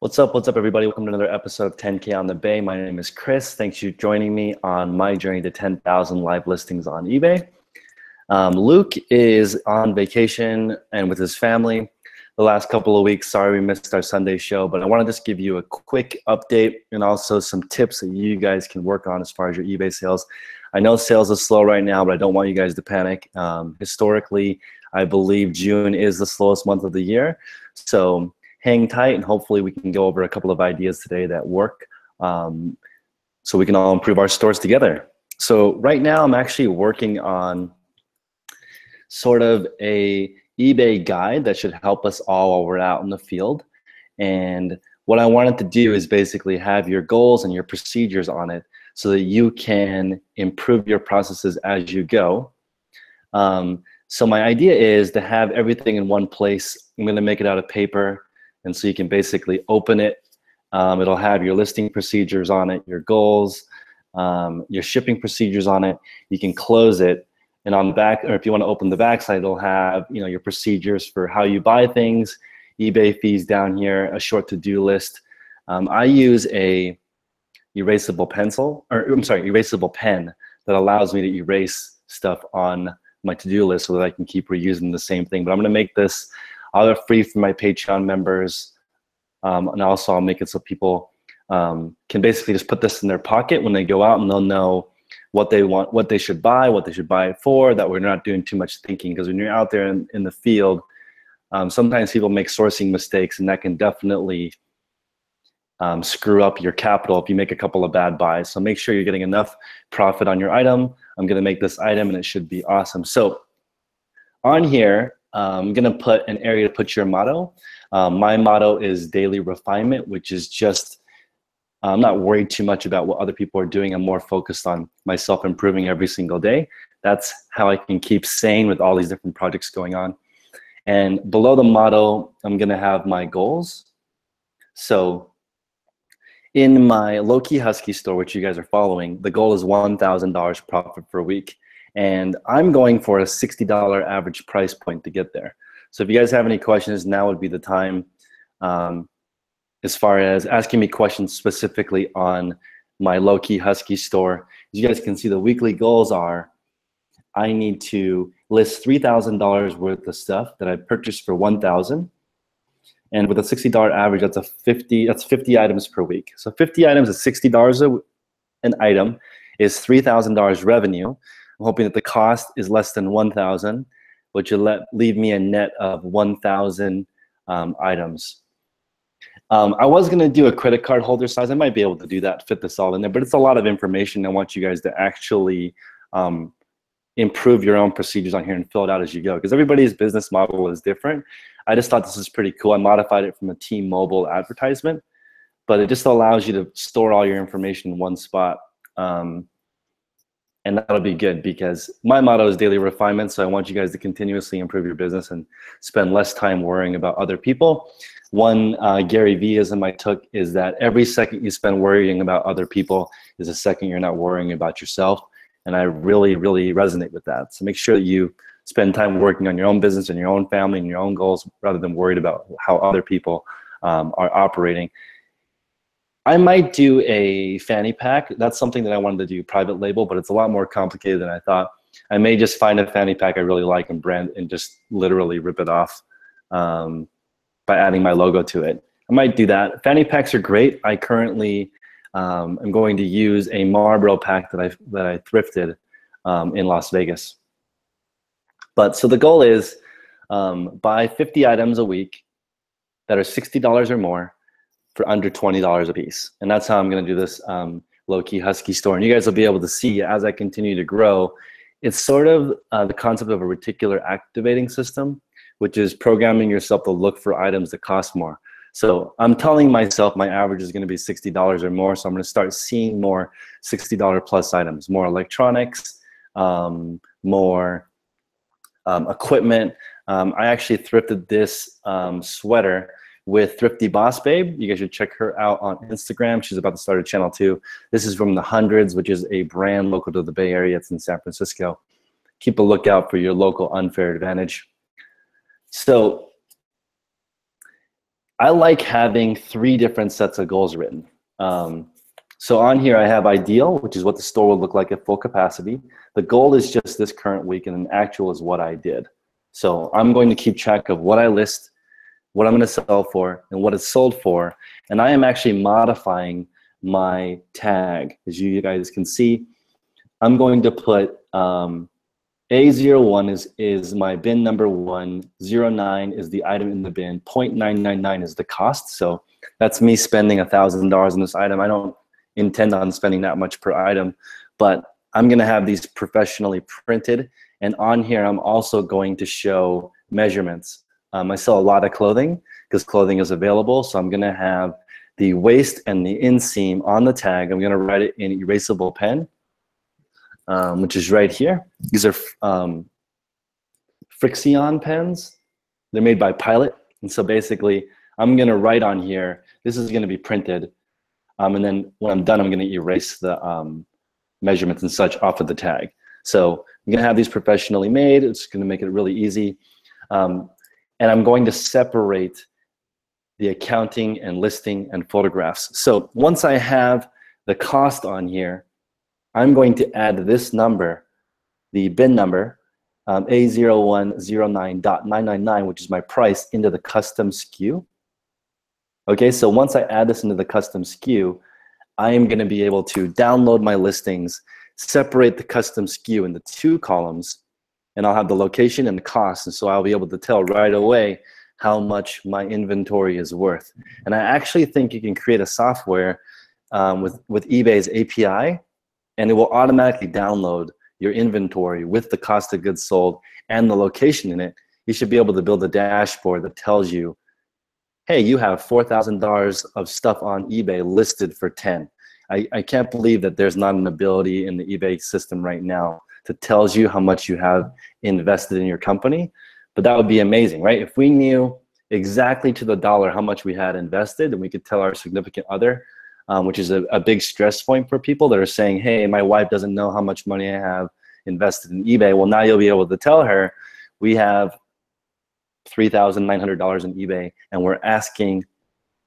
What's up, everybody? Welcome to another episode of 10K on the Bay. My name is Chris. Thanks for joining me on my journey to 10,000 live listings on eBay. Luke is on vacation and with his family the last couple of weeks. Sorry we missed our Sunday show, but I want to just give you a quick update and also some tips that you guys can work on as far as your eBay sales. I know sales is slow right now, but I don't want you guys to panic. Historically, I believe June is the slowest month of the year. So hang tight, and hopefully we can go over a couple of ideas today that work so we can all improve our stores together. So right now I'm actually working on sort of a eBay guide that should help us all while we're out in the field. And what I wanted to do is basically have your goals and your procedures on it so that you can improve your processes as you go. So my idea is to have everything in one place. I'm going to make it out of paper. And so you can basically open it. It'll have your listing procedures on it, your goals, your shipping procedures on it. You can close it. And on the back, or if you want to open the back side, it'll have your procedures for how you buy things, eBay fees down here, a short to-do list. I use a erasable pen that allows me to erase stuff on my to-do list so that I can keep reusing the same thing. But I'm going to make this either free for my Patreon members, and also I'll make it so people can basically just put this in their pocket when they go out, and they'll know what they want, what they should buy it for, that we're not doing too much thinking. Because when you're out there in the field, sometimes people make sourcing mistakes, and that can definitely screw up your capital if you make a couple of bad buys. So make sure you're getting enough profit on your item. I'm going to make this item, and it should be awesome. So on here, I'm going to put an area to put your motto. My motto is daily refinement, which is just, I'm not worried too much about what other people are doing. I'm more focused on myself improving every single day. That's how I can keep sane with all these different projects going on. And below the motto, I'm going to have my goals. So in my low-key Husky store, which you guys are following, the goal is $1,000 profit per week. And I'm going for a $60 average price point to get there. So if you guys have any questions, now would be the time as far as asking me questions specifically on my low-key Husky store. As you guys can see, the weekly goals are, I need to list $3,000 worth of stuff that I purchased for $1,000. And with a $60 average, that's 50 items per week. So 50 items at $60 an item is $3,000 revenue. I'm hoping that the cost is less than 1,000, which will leave me a net of 1,000 items. I was going to do a credit card holder size. I might be able to do that, fit this all in there, but it's a lot of information. I want you guys to actually improve your own procedures on here and fill it out as you go, because everybody's business model is different. I just thought this was pretty cool. I modified it from a T-Mobile advertisement, but it just allows you to store all your information in one spot. And that'll be good, because my motto is daily refinement. So I want you guys to continuously improve your business and spend less time worrying about other people. One Gary Vee-ism I took is that every second you spend worrying about other people is a second you're not worrying about yourself. And I really, really resonate with that. So make sure that you spend time working on your own business and your own family and your own goals rather than worried about how other people are operating. I might do a fanny pack. That's something that I wanted to do private label, but it's a lot more complicated than I thought. I may just find a fanny pack I really like and brand and just literally rip it off by adding my logo to it. I might do that. Fanny packs are great. I currently am going to use a Marlboro pack that I thrifted in Las Vegas. But so the goal is buy 50 items a week that are $60 or more for under $20 a piece. And that's how I'm going to do this low-key Husky store. And you guys will be able to see as I continue to grow, it's sort of the concept of a reticular activating system, which is programming yourself to look for items that cost more. So I'm telling myself my average is going to be $60 or more. So I'm going to start seeing more $60 plus items, more electronics, more equipment. I actually thrifted this sweater with Thrifty Boss Babe. You guys should check her out on Instagram. She's about to start a channel too. This is from The Hundreds, which is a brand local to the Bay Area. It's in San Francisco. Keep a lookout for your local unfair advantage. So I like having 3 different sets of goals written. So on here I have ideal, which is what the store will look like at full capacity. The goal is just this current week, and then actual is what I did. So I'm going to keep track of what I list, what I'm going to sell for, and what it's sold for. And I am actually modifying my tag. As you guys can see, I'm going to put A01 is my bin number 1, 09 is the item in the bin, 0.999 is the cost. So that's me spending $1,000 on this item. I don't intend on spending that much per item, but I'm gonna have these professionally printed. And on here, I'm also going to show measurements. I sell a lot of clothing because clothing is available. So I'm gonna have the waist and the inseam on the tag. I'm gonna write it in erasable pen, which is right here. These are Frixion pens. They're made by Pilot. And so basically, I'm gonna write on here, this is gonna be printed. And then when I'm done, I'm gonna erase the measurements and such off of the tag. So I'm gonna have these professionally made. It's gonna make it really easy. And I'm going to separate the accounting and listing and photographs. So once I have the cost on here, I'm going to add this number, the bin number, A0109.999, which is my price, into the custom SKU. Okay, so once I add this into the custom SKU, I am going to be able to download my listings, separate the custom SKU into 2 columns, and I'll have the location and the cost. And so I'll be able to tell right away how much my inventory is worth. And I actually think you can create a software with eBay's API, and it will automatically download your inventory with the cost of goods sold and the location in it. You should be able to build a dashboard that tells you, hey, you have $4,000 of stuff on eBay listed for 10. I can't believe that there's not an ability in the eBay system right now that tells you how much you have invested in your company. But that would be amazing, right? If we knew exactly to the dollar how much we had invested, and we could tell our significant other, which is a big stress point for people that are saying, hey, my wife doesn't know how much money I have invested in eBay. Well, now you'll be able to tell her, we have $3,900 in eBay, and we're asking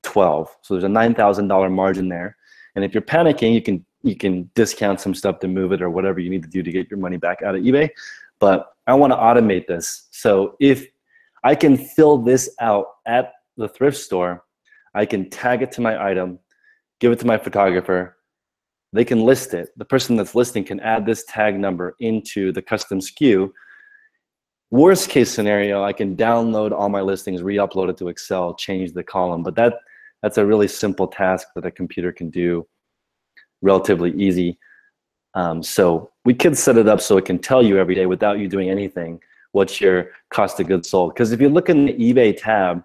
12. So there's a $9,000 margin there. And if you're panicking, you can discount some stuff to move it or whatever you need to do to get your money back out of eBay. But I want to automate this. So if I can fill this out at the thrift store, I can tag it to my item, give it to my photographer. They can list it. The person that's listing can add this tag number into the custom SKU. Worst case scenario, I can download all my listings, re-upload it to Excel, change the column. But that's a really simple task that a computer can do relatively easy. So we could set it up so it can tell you every day without you doing anything what's your cost of goods sold. Because if you look in the eBay tab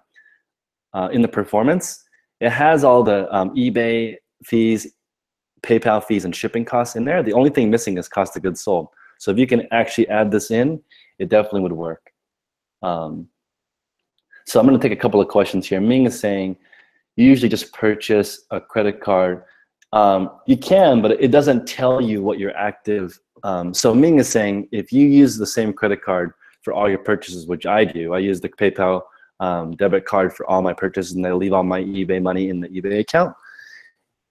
in the performance, it has all the eBay fees, PayPal fees, and shipping costs in there. The only thing missing is cost of goods sold. So if you can actually add this in, it definitely would work. So I'm going to take a couple of questions here. Ming is saying, you usually just purchase a credit card. You can, but it doesn't tell you what your active. So Ming is saying, if you use the same credit card for all your purchases, which I do, I use the PayPal debit card for all my purchases, and I leave all my eBay money in the eBay account.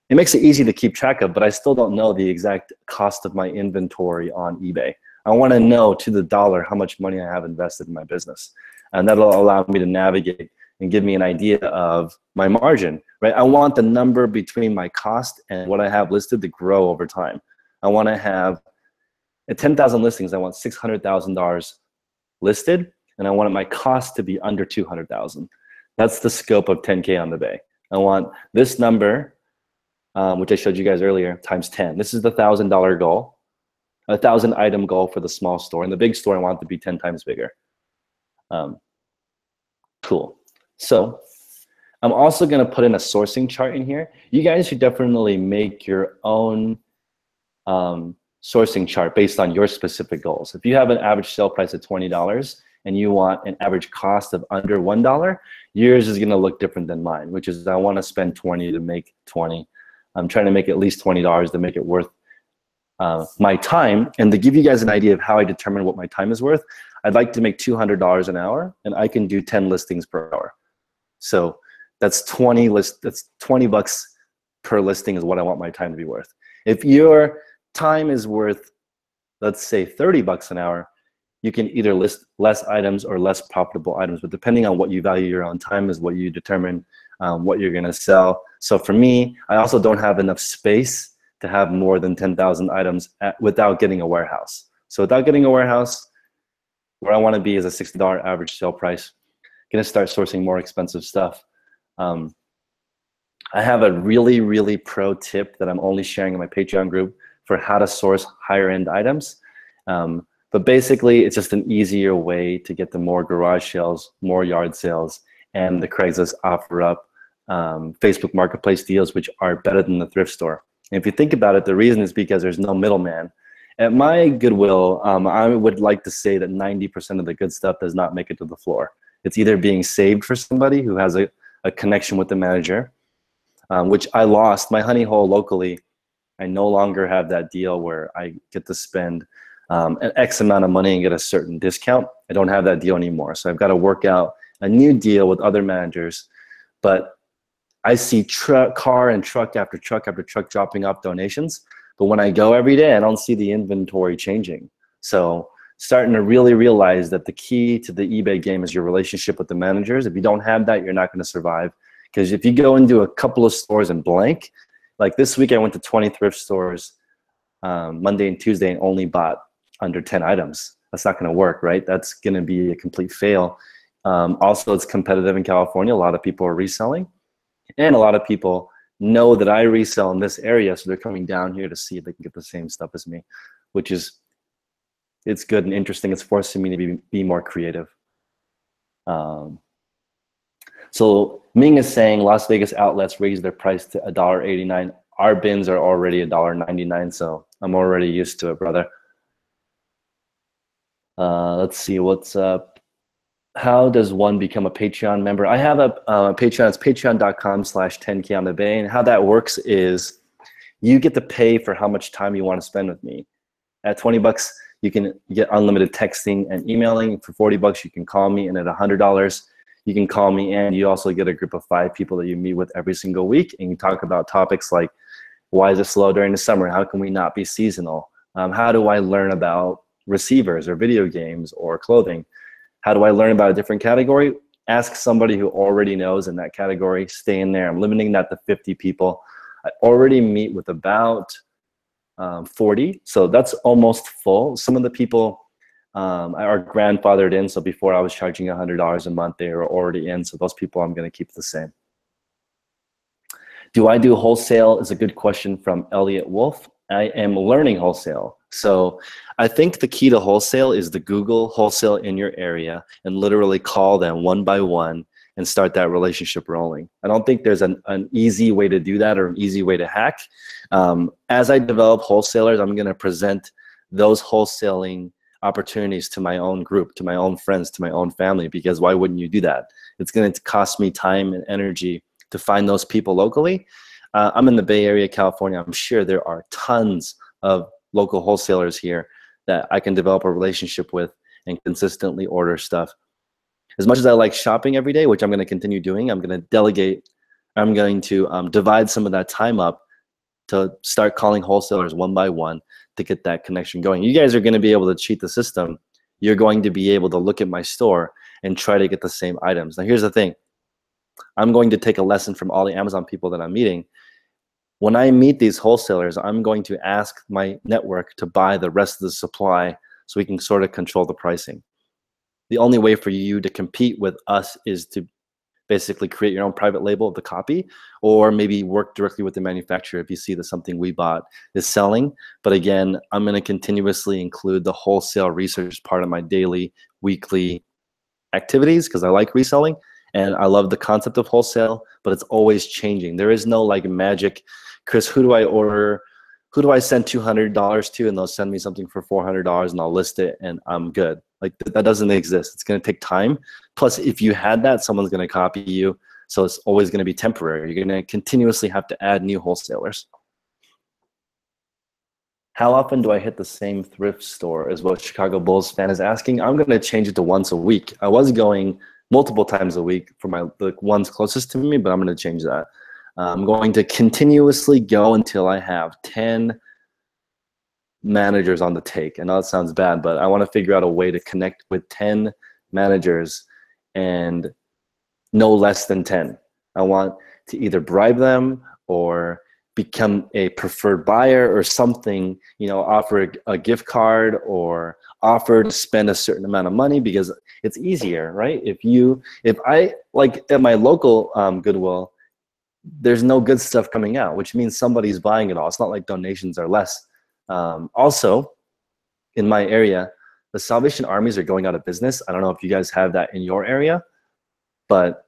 It makes it easy to keep track of, but I still don't know the exact cost of my inventory on eBay. I want to know to the dollar how much money I have invested in my business. And that'll allow me to navigate and give me an idea of my margin, right? I want the number between my cost and what I have listed to grow over time. I want to have, at 10,000 listings, I want $600,000 listed, and I want my cost to be under $200,000. That's the scope of 10K on the Bay. I want this number, which I showed you guys earlier, times 10. This is the $1,000 goal, a 1,000 item goal for the small store. And the big store, I want it to be 10 times bigger. Cool. So I'm also going to put in a sourcing chart in here. You guys should definitely make your own sourcing chart based on your specific goals. If you have an average sale price of $20 and you want an average cost of under $1, yours is going to look different than mine, which is I want to spend 20 to make 20. I'm trying to make at least $20 to make it worth my time. And to give you guys an idea of how I determine what my time is worth, I'd like to make $200 an hour, and I can do 10 listings per hour. So That's 20 that's 20 bucks per listing is what I want my time to be worth. If your time is worth, let's say 30 bucks an hour, you can either list less items or less profitable items, but depending on what you value your own time is what you determine what you're gonna sell. So for me, I also don't have enough space to have more than 10,000 items without getting a warehouse. So without getting a warehouse, where I wanna be is a $60 average sale price. Gonna start sourcing more expensive stuff. I have a really, really pro tip that I'm only sharing in my Patreon group for how to source higher end items. But basically, it's just an easier way to get the more garage sales, more yard sales, and the Craigslist offer up Facebook Marketplace deals, which are better than the thrift store. And if you think about it, the reason is because there's no middleman. At my Goodwill, I would like to say that 90% of the good stuff does not make it to the floor. It's either being saved for somebody who has a connection with the manager, which I lost. My honey hole locally, I no longer have that deal where I get to spend an X amount of money and get a certain discount. I don't have that deal anymore. So I've got to work out a new deal with other managers. But I see car and truck after truck after truck dropping off donations. But when I go every day, I don't see the inventory changing. So starting to really realize that the key to the eBay game is your relationship with the managers. If you don't have that, you're not going to survive. Because if you go into a couple of stores and blank, like this week I went to 20 thrift stores Monday and Tuesday and only bought under 10 items. That's not going to work, right? That's going to be a complete fail. Also, it's competitive in California. A lot of people are reselling. And a lot of people know that I resell in this area, so they're coming down here to see if they can get the same stuff as me, which is, it's good and interesting. It's forcing me to be more creative. So Ming is saying Las Vegas outlets raise their price to $1.89. Our bins are already $1.99, so I'm already used to it, brother. Let's see what's up. How does one become a Patreon member? I have a Patreon. It's patreon.com/10konthebay. And how that works is you get to pay for how much time you want to spend with me. At 20 bucks, you can get unlimited texting and emailing. For 40 bucks, you can call me. And at $100, you can call me. And you also get a group of 5 people that you meet with every single week. And you talk about topics like, why is it slow during the summer? How can we not be seasonal? How do I learn about receivers or video games or clothing? How do I learn about a different category? Ask somebody who already knows in that category. Stay in there. I'm limiting that to 50 people. I already meet with about 40, so that's almost full. Some of the people are grandfathered in, so before I was charging $100 a month, they were already in, so those people I'm going to keep the same. Do I do wholesale is a good question from Elliot Wolf. I am learning wholesale. So I think the key to wholesale is to Google wholesale in your area and literally call them one by one and start that relationship rolling. I don't think there's an easy way to do that or an easy way to hack. As I develop wholesalers, I'm going to present those wholesaling opportunities to my own group, to my own friends, to my own family, because why wouldn't you do that? It's going to cost me time and energy to find those people locally. I'm in the Bay Area, California. I'm sure there are tons of local wholesalers here that I can develop a relationship with and consistently order stuff. As much as I like shopping every day, which I'm going to continue doing, I'm going to delegate. I'm going to divide some of that time up to start calling wholesalers one by one to get that connection going. You guys are going to be able to cheat the system. You're going to be able to look at my store and try to get the same items. Now, here's the thing. I'm going to take a lesson from all the Amazon people that I'm meeting. When I meet these wholesalers, I'm going to ask my network to buy the rest of the supply so we can sort of control the pricing. The only way for you to compete with us is to basically create your own private label of the copy, or maybe work directly with the manufacturer if you see that something we bought is selling. But again, I'm going to continuously include the wholesale research part of my daily, weekly activities because I like reselling and I love the concept of wholesale, but it's always changing. There is no like magic, Chris, who do I order? Who do I send $200 to and they'll send me something for $400 and I'll list it and I'm good. Like that doesn't exist. It's going to take time. Plus, if you had that, someone's going to copy you. So it's always going to be temporary. You're going to continuously have to add new wholesalers. How often do I hit the same thrift store is what Chicago Bulls fan is asking. I'm going to change it to once a week. I was going multiple times a week for the ones closest to me, but I'm going to change that. I'm going to continuously go until I have 10 managers on the take. I know it sounds bad, but I want to figure out a way to connect with 10 managers and no less than 10. I want to either bribe them or become a preferred buyer or something, you know, offer a gift card or offer to spend a certain amount of money, because it's easier, right? If I, like at my local Goodwill, there's no good stuff coming out, which means somebody's buying it all. It's not like donations are less. Also, in my area, the Salvation Armies are going out of business. I don't know if you guys have that in your area, but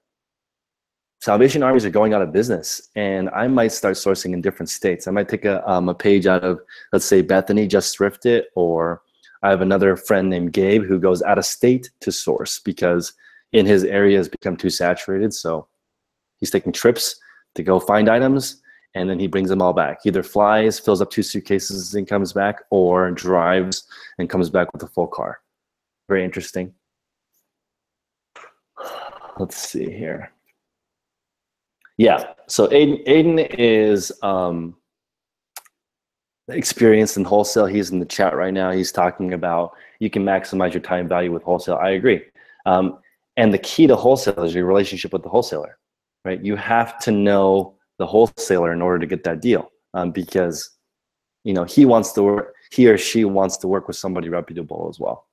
Salvation Armies are going out of business, and I might start sourcing in different states. I might take a page out of, let's say, Bethany Just Thrift It, or I have another friend named Gabe who goes out of state to source because in his area has become too saturated. So he's taking trips to go find items, and then he brings them all back. He either flies, fills up 2 suitcases and comes back, or drives and comes back with a full car. Very interesting. Let's see here. Yeah, so Aiden is experienced in wholesale. He's in the chat right now. He's talking about you can maximize your time value with wholesale. I agree. And the key to wholesale is your relationship with the wholesaler, right? You have to know the wholesaler in order to get that deal, because you know he or she wants to work with somebody reputable as well.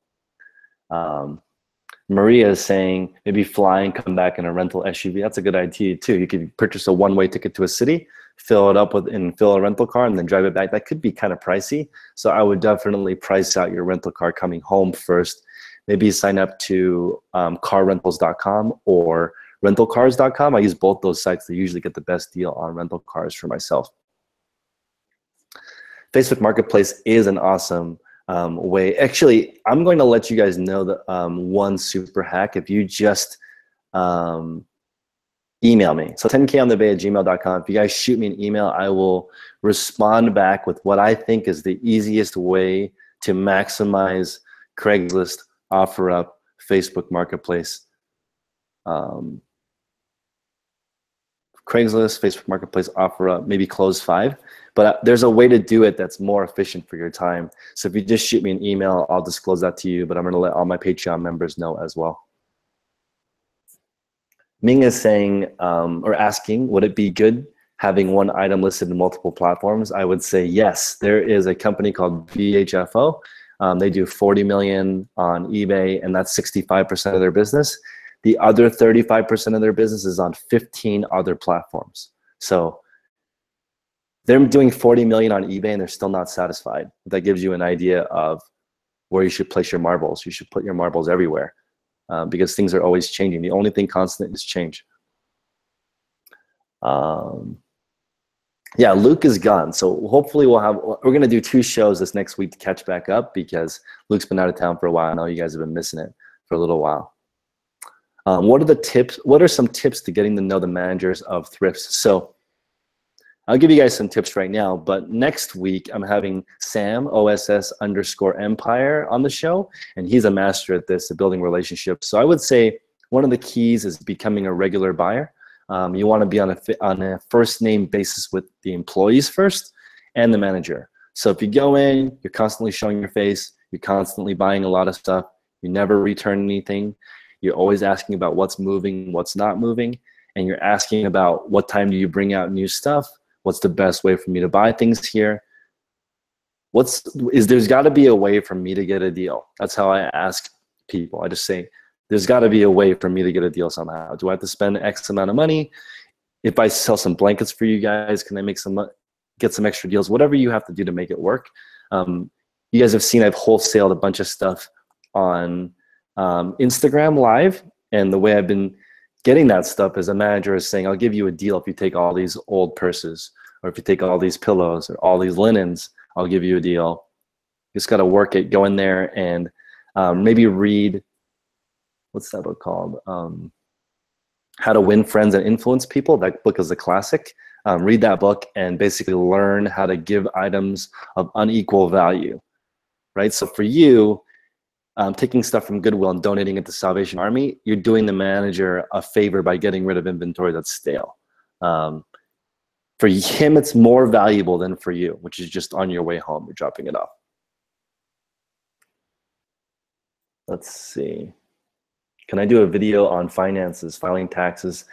Maria is saying maybe fly and come back in a rental SUV. That's a good idea too. You could purchase a one-way ticket to a city, fill it up and fill a rental car, and then drive it back. That could be kind of pricey. So I would definitely price out your rental car coming home first. Maybe sign up to carrentals.com or rentalcars.com. I use both those sites to usually get the best deal on rental cars for myself. Facebook Marketplace is an awesome way. Actually, I'm going to let you guys know that one super hack. If you just email me, so 10konthebay@gmail.com. If you guys shoot me an email, I will respond back with what I think is the easiest way to maximize Craigslist, OfferUp, Facebook Marketplace. Craigslist, Facebook Marketplace, OfferUp, maybe Close 5. But there's a way to do it that's more efficient for your time. So if you just shoot me an email, I'll disclose that to you, but I'm going to let all my Patreon members know as well. Ming is saying, or asking, would it be good having one item listed in multiple platforms? I would say yes. There is a company called VHFO. They do 40 million on eBay, and that's 65% of their business. The other 35% of their business is on 15 other platforms. So they're doing 40 million on eBay and they're still not satisfied. That gives you an idea of where you should place your marbles. You should put your marbles everywhere because things are always changing. The only thing constant is change. Yeah, Luke is gone. So hopefully we're going to do 2 shows this next week to catch back up because Luke's been out of town for a while. I know you guys have been missing it for a little while. What are the tips? What are some tips to getting to know the managers of thrifts? So I'll give you guys some tips right now, but next week I'm having Sam, OSS_Empire, on the show, and he's a master at this, at building relationships. So I would say one of the keys is becoming a regular buyer. You want to be on a first name basis with the employees first and the manager. So if you go in, you're constantly showing your face, you're constantly buying a lot of stuff, you never return anything, you're always asking about what's moving, what's not moving, and you're asking about what time do you bring out new stuff, what's the best way for me to buy things here, there's got to be a way for me to get a deal. That's how I ask people. I just say, there's got to be a way for me to get a deal somehow. Do I have to spend X amount of money? If I sell some blankets for you guys, can I get some extra deals? Whatever you have to do to make it work. You guys have seen I've wholesaled a bunch of stuff on Instagram Live, and the way I've been getting that stuff is a manager is saying, I'll give you a deal if you take all these old purses, or if you take all these pillows or all these linens, I'll give you a deal. You just got to work it, go in there and maybe read, what's that book called? How to Win Friends and Influence People. That book is a classic. Read that book and basically learn how to give items of unequal value, right? So for you, taking stuff from Goodwill and donating it to Salvation Army, you're doing the manager a favor by getting rid of inventory that's stale. For him, it's more valuable than for you, which is just on your way home, you're dropping it off. Let's see. Can I do a video on finances, filing taxes?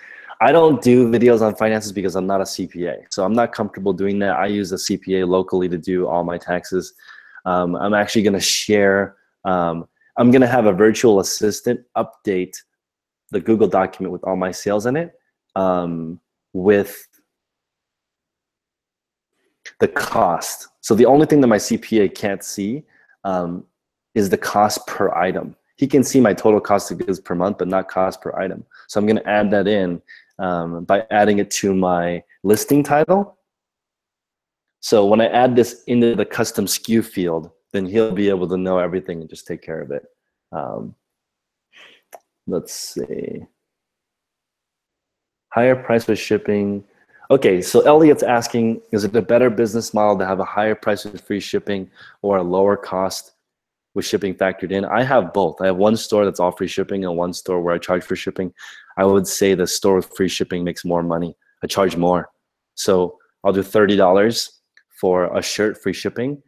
I don't do videos on finances because I'm not a CPA. So I'm not comfortable doing that. I use a CPA locally to do all my taxes. I'm actually going to share, I'm going to have a virtual assistant update the Google document with all my sales in it with the cost. So the only thing that my CPA can't see is the cost per item. He can see my total cost of goods per month, but not cost per item. So I'm going to add that in by adding it to my listing title. So when I add this into the custom SKU field, then he'll be able to know everything and just take care of it. Let's see. Higher price with shipping. Okay, so Elliot's asking, is it a better business model to have a higher price with free shipping or a lower cost with shipping factored in? I have both. I have one store that's all free shipping and one store where I charge for shipping. I would say the store with free shipping makes more money. I charge more. So I'll do $30 for a shirt free shipping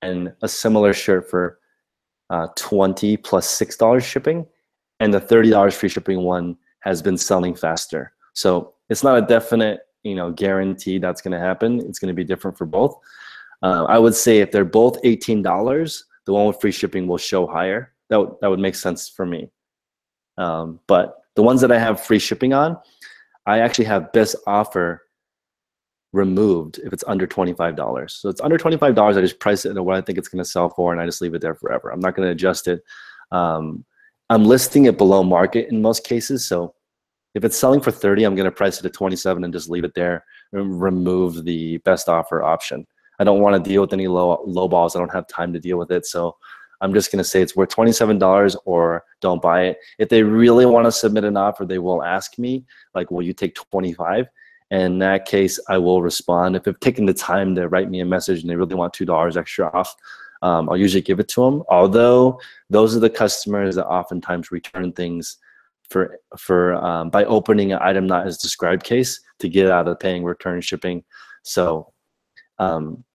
and a similar shirt for $20 plus $6 shipping. And the $30 free shipping one has been selling faster. So it's not a definite, guarantee that's going to happen. It's going to be different for both. I would say if they're both $18, the one with free shipping will show higher. That would make sense for me. But the ones that I have free shipping on, I actually have best offer removed if it's under $25. So it's under $25, I just price it at what I think it's going to sell for, and I just leave it there forever. I'm not going to adjust it. I'm listing it below market in most cases. So if it's selling for 30, I'm going to price it at 27 and just leave it there and remove the best offer option. I don't want to deal with any low balls. I don't have time to deal with it. So I'm just going to say it's worth $27 or don't buy it. If they really want to submit an offer, they will ask me, like, will you take 25? And in that case, I will respond. If they've taken the time to write me a message and they really want $2 extra off, I'll usually give it to them. Although those are the customers that oftentimes return things by opening an item not as described case to get out of paying return shipping. So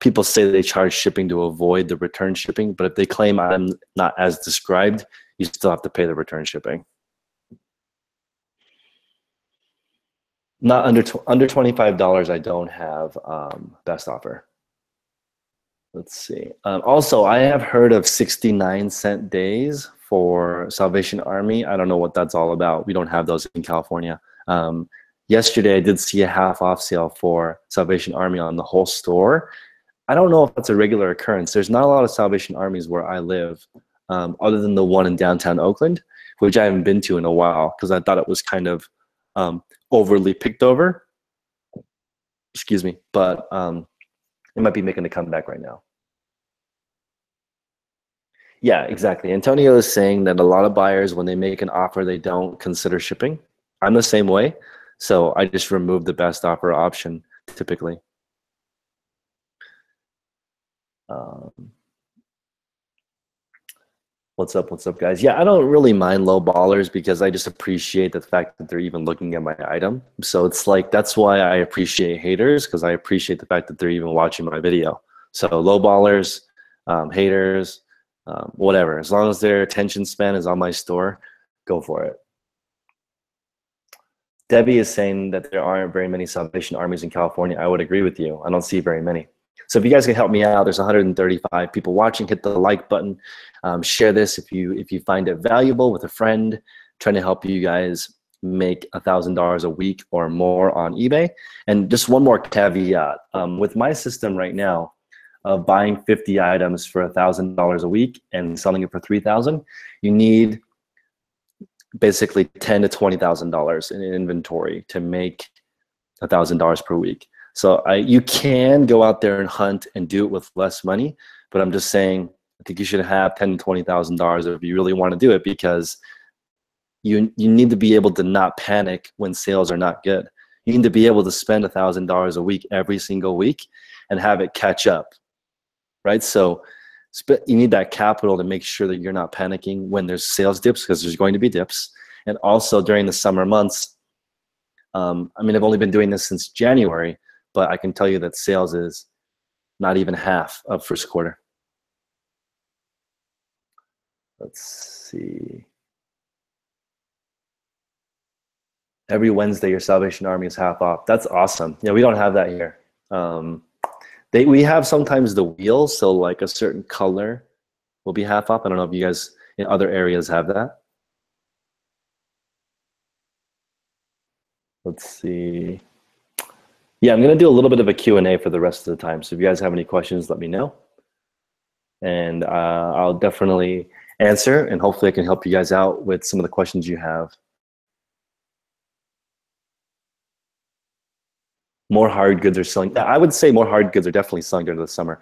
people say they charge shipping to avoid the return shipping, but if they claim item not as described, you still have to pay the return shipping. Not under $25, I don't have best offer. Let's see. Also, I have heard of 69-cent days for Salvation Army. I don't know what that's all about. We don't have those in California. Yesterday, I did see a half-off sale for Salvation Army on the whole store. I don't know if that's a regular occurrence. There's not a lot of Salvation Armies where I live, other than the one in downtown Oakland, which I haven't been to in a while because I thought it was kind of overly picked over. Excuse me, but it might be making a comeback right now. Yeah, exactly. Antonio is saying that a lot of buyers, when they make an offer, they don't consider shipping. I'm the same way. So I just remove the best offer option typically. What's up, guys? Yeah, I don't really mind low ballers because I just appreciate the fact that they're even looking at my item. So it's like, that's why I appreciate haters, because I appreciate the fact that they're even watching my video. So low ballers, haters, whatever. As long as their attention span is on my store, go for it. Debbie is saying that there aren't very many Salvation Armies in California. I would agree with you. I don't see very many. So if you guys can help me out, there's 135 people watching. Hit the like button. Share this if you find it valuable with a friend. Trying to help you guys make $1,000 a week or more on eBay. And just one more caveat. With my system right now of buying 50 items for $1,000 a week and selling it for $3,000, you need basically $10,000 to $20,000 in inventory to make $1,000 per week. So you can go out there and hunt and do it with less money, but I'm just saying I think you should have $10,000 to $20,000 if you really want to do it, because you need to be able to not panic when sales are not good. You need to be able to spend $1,000 a week every single week and have it catch up, right? So you need that capital to make sure that you're not panicking when there's sales dips, because there's going to be dips. And also during the summer months, I mean, I've only been doing this since January, but I can tell you that sales is not even half of first quarter. Let's see. Every Wednesday, your Salvation Army is half off. That's awesome. Yeah, we don't have that here. We have sometimes the wheels, so like a certain color will be half off. I don't know if you guys in other areas have that. Let's see. Yeah, I'm gonna do a little bit of a Q&A for the rest of the time. So if you guys have any questions, let me know. And I'll definitely answer, and hopefully I can help you guys out with some of the questions you have. More hard goods are selling. I would say more hard goods are definitely selling during the summer.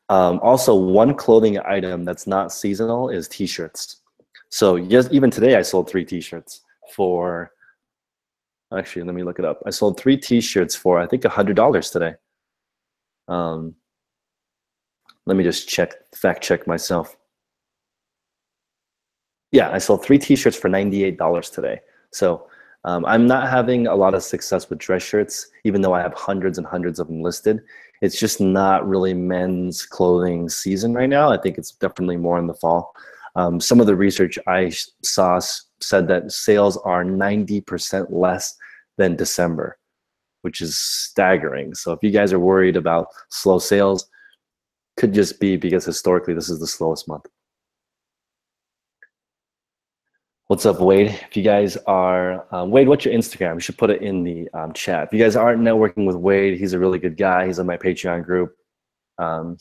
Also, one clothing item that's not seasonal is t-shirts. So yes, even today I sold 3 t-shirts for, actually, let me look it up. I sold 3 t-shirts for, I think, $100 today. Let me just fact check myself. Yeah, I sold 3 t-shirts for $98 today. So I'm not having a lot of success with dress shirts, even though I have hundreds and hundreds of them listed. It's just not really men's clothing season right now. I think it's definitely more in the fall. Some of the research I saw said that sales are 90% less than December, which is staggering. So if you guys are worried about slow sales, could just be because historically this is the slowest month. What's up, Wade? If you guys are, Wade, what's your Instagram? We should put it in the chat. If you guys aren't networking with Wade, he's a really good guy. He's on my Patreon group.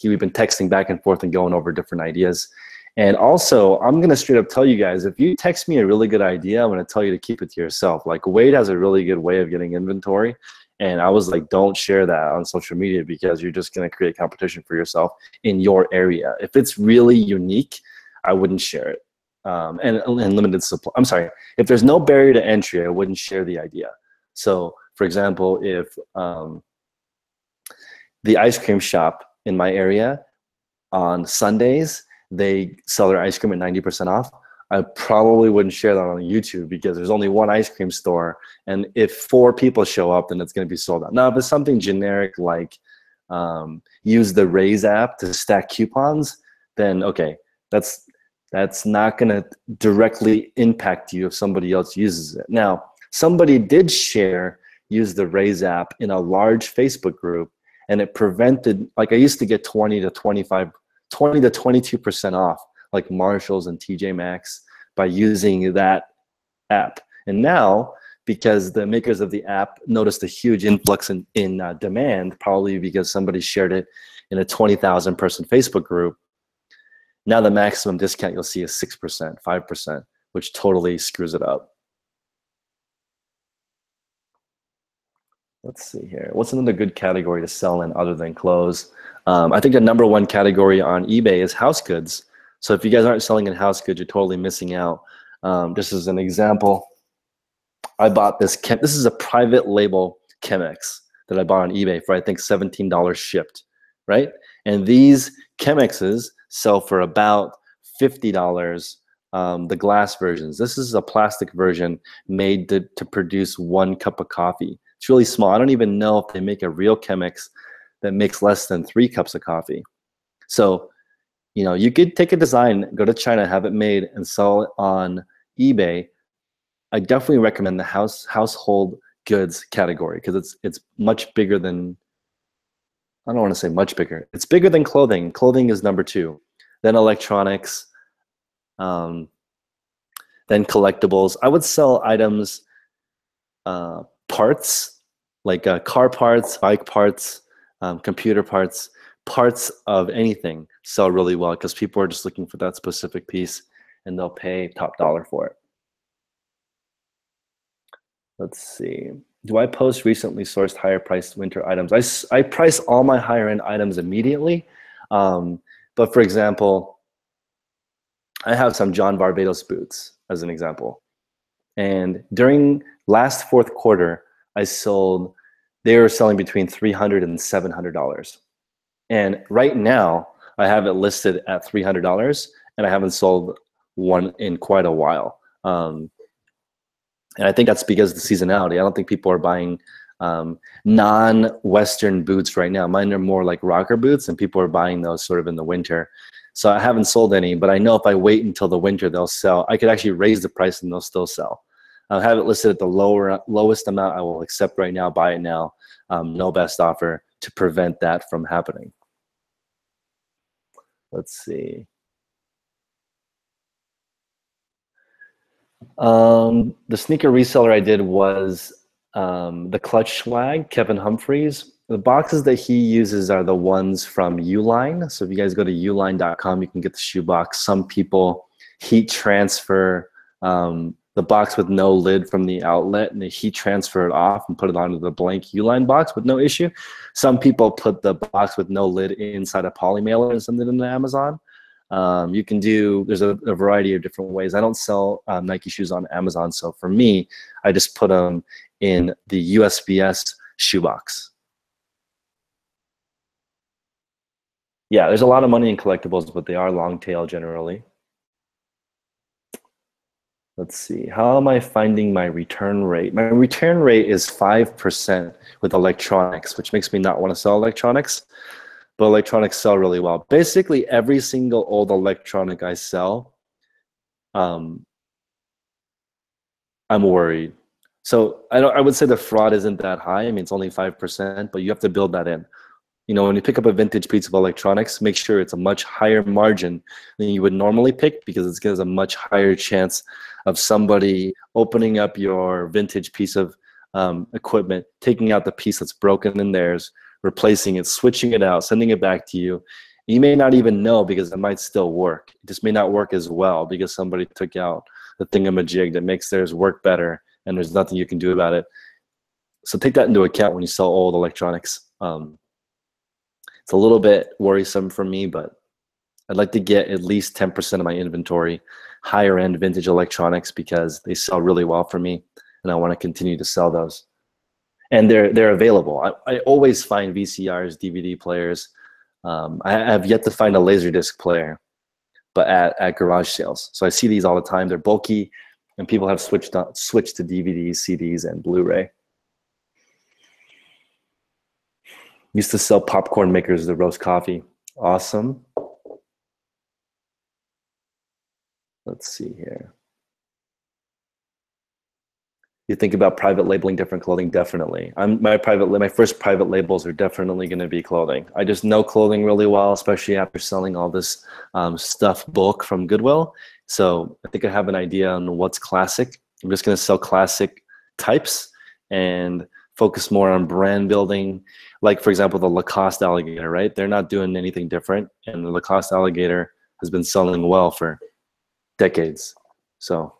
We've been texting back and forth and going over different ideas. And also, I'm gonna straight up tell you guys, if you text me a really good idea, I'm gonna tell you to keep it to yourself. Like, Wade has a really good way of getting inventory. And I was like, don't share that on social media because you're just gonna create competition for yourself in your area. If it's really unique, I wouldn't share it. And limited supply. I'm sorry, if there's no barrier to entry, I wouldn't share the idea. So for example, if the ice cream shop in my area on Sundays, they sell their ice cream at 90% off, I probably wouldn't share that on YouTube because there's only one ice cream store. And if 4 people show up, then it's gonna be sold out. Now, if it's something generic like use the Raise app to stack coupons, then okay, that's not going to directly impact you if somebody else uses it. Now, somebody did use the Raise app in a large Facebook group, and it prevented, like I used to get 20 to 22% off, like Marshalls and TJ Maxx, by using that app. And now, because the makers of the app noticed a huge influx in demand, probably because somebody shared it in a 20,000 person Facebook group, now the maximum discount you'll see is 6%, 5%, which totally screws it up. Let's see here. What's another good category to sell in other than clothes? I think the #1 category on eBay is house goods. So if you guys aren't selling in house goods, you're totally missing out. Just as an example, I bought this. This is a private label Chemex that I bought on eBay for, I think, $17 shipped, right? And these Chemexes sell for about $50, the glass versions. This is a plastic version made to produce 1 cup of coffee. It's really small. I don't even know if they make a real Chemex that makes less than 3 cups of coffee. So, you know, you could take a design, go to China, have it made, and sell it on eBay. I definitely recommend the household goods category because it's much bigger than, I don't want to say much bigger. It's bigger than clothing. Clothing is #2. Then electronics, then collectibles. I would sell items, parts, like car parts, bike parts, computer parts, parts of anything sell really well because people are just looking for that specific piece and they'll pay top dollar for it. Let's see. Do I post recently sourced higher priced winter items? I price all my higher end items immediately. But for example, I have some John Barbados boots as an example. And during last 4th quarter, they were selling between $300 and $700. And right now, I have it listed at $300, and I haven't sold one in quite a while. And I think that's because of the seasonality. I don't think people are buying non-Western boots right now. Mine are more like rocker boots, and people are buying those sort of in the winter. So I haven't sold any, but I know if I wait until the winter, they'll sell. I could actually raise the price and they'll still sell. I'll have it listed at the lowest amount I will accept right now, buy it now, no best offer, to prevent that from happening. Let's see. The sneaker reseller I did was the Clutch Swag, Kevin Humphreys. The boxes that he uses are the ones from Uline. So if you guys go to uline.com, you can get the shoe box. Some people heat transfer the box with no lid from the outlet, and they heat transfer it off and put it onto the blank Uline box with no issue. Some people put the box with no lid inside a poly mailer and send it into Amazon. You can do, there's a variety of different ways. I don't sell Nike shoes on Amazon, so for me, I just put them in the USPS shoebox. Yeah, there's a lot of money in collectibles, but they are long tail generally. Let's see, how am I finding my return rate? My return rate is 5% with electronics, which makes me not want to sell electronics. But electronics sell really well. Basically, every single old electronic I sell, I'm worried. So I would say the fraud isn't that high. I mean, it's only 5%, but you have to build that in. You know, when you pick up a vintage piece of electronics, make sure it's a much higher margin than you would normally pick, because it's gives a much higher chance of somebody opening up your vintage piece of equipment, taking out the piece that's broken in theirs, replacing it, switching it out, sending it back to you. You may not even know, because it might still work. It just may not work as well because somebody took out the thingamajig that makes theirs work better, and there's nothing you can do about it. So take that into account when you sell old electronics. It's a little bit worrisome for me, but I'd like to get at least 10% of my inventory higher end vintage electronics, because they sell really well for me, and I want to continue to sell those. And they're available. I always find VCRs, DVD players. I have yet to find a Laserdisc player, but at garage sales. So I see these all the time. They're bulky, and people have switched to DVDs, CDs, and Blu-ray. Used to sell popcorn makers to roast coffee. Awesome. Let's see here. You think about private labeling different clothing? Definitely. My first private labels are definitely going to be clothing. I just know clothing really well, especially after selling all this stuff bulk from Goodwill. So I think I have an idea on what's classic. I'm just going to sell classic types and focus more on brand building. Like, for example, the Lacoste alligator, right? They're not doing anything different, and the Lacoste alligator has been selling well for decades. So